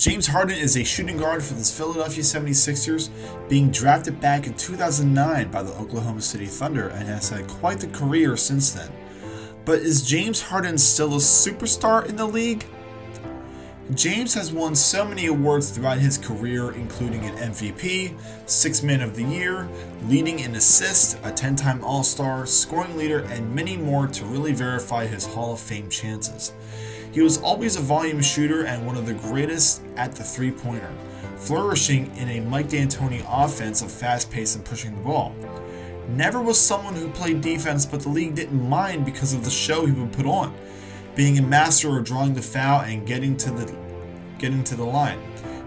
James Harden is a shooting guard for the Philadelphia 76ers, being drafted back in 2009 by the Oklahoma City Thunder and has had quite the career since then. But is James Harden still a superstar in the league? James has won so many awards throughout his career, including an MVP, Sixth Man of the Year, leading in assists, a 10-time All-Star, scoring leader, and many more to really verify his Hall of Fame chances. He was always a volume shooter and one of the greatest at the three-pointer, flourishing in a Mike D'Antoni offense of fast pace and pushing the ball. Never was someone who played defense, but the league didn't mind because of the show he would put on, being a master of drawing the foul and getting to the line.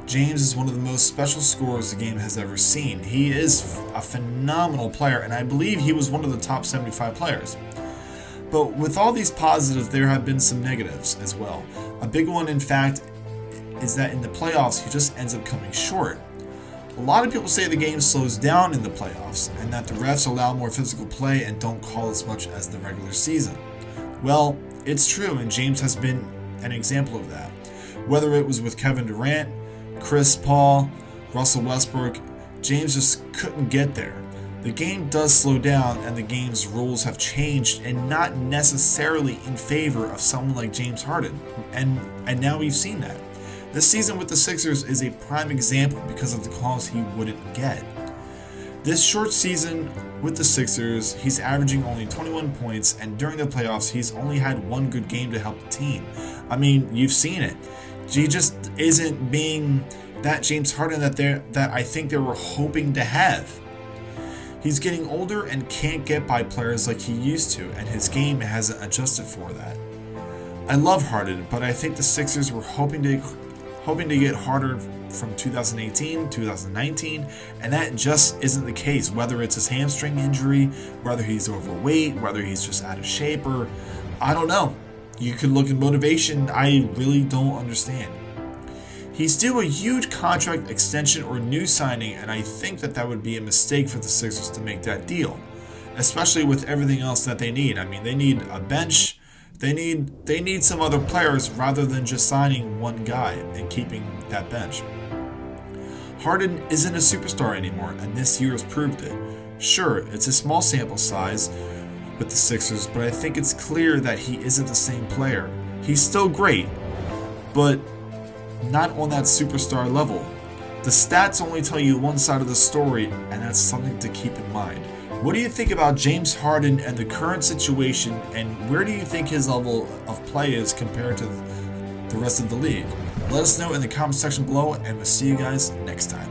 James is one of the most special scorers the game has ever seen. He is a phenomenal player, and I believe he was one of the top 75 players. But with all these positives, there have been some negatives as well. A big one, in fact, is that in the playoffs, he just ends up coming short. A lot of people say the game slows down in the playoffs, and that the refs allow more physical play and don't call as much as the regular season. Well, it's true, and James has been an example of that. Whether it was with Kevin Durant, Chris Paul, Russell Westbrook, James just couldn't get there. The game does slow down, and the game's rules have changed, and not necessarily in favor of someone like James Harden. And now we've seen that. This season with the Sixers is a prime example because of the calls he wouldn't get. This short season with the Sixers, he's averaging only 21 points, and during the playoffs, he's only had one good game to help the team. I mean, you've seen it. He just isn't being that James Harden that I think they were hoping to have. He's getting older and can't get by players like he used to, and his game hasn't adjusted for that. I love Harden, but I think the Sixers were hoping to get Harden from 2018, 2019, and that just isn't the case. Whether it's his hamstring injury, whether he's overweight, whether he's just out of shape, or I don't know. You could look at motivation. I really don't understand. He's due a huge contract extension or new signing, and I think that would be a mistake for the Sixers to make that deal, especially with everything else that they need. I mean, they need a bench. They need some other players rather than just signing one guy and keeping that bench. Harden isn't a superstar anymore, and this year has proved it. Sure, it's a small sample size with the Sixers, but I think it's clear that he isn't the same player. He's still great, but not on that superstar level. The stats only tell you one side of the story, and that's something to keep in mind. What do you think about James Harden and the current situation, and where do you think his level of play is compared to the rest of the league? Let us know in the comment section below, and we'll see you guys next time.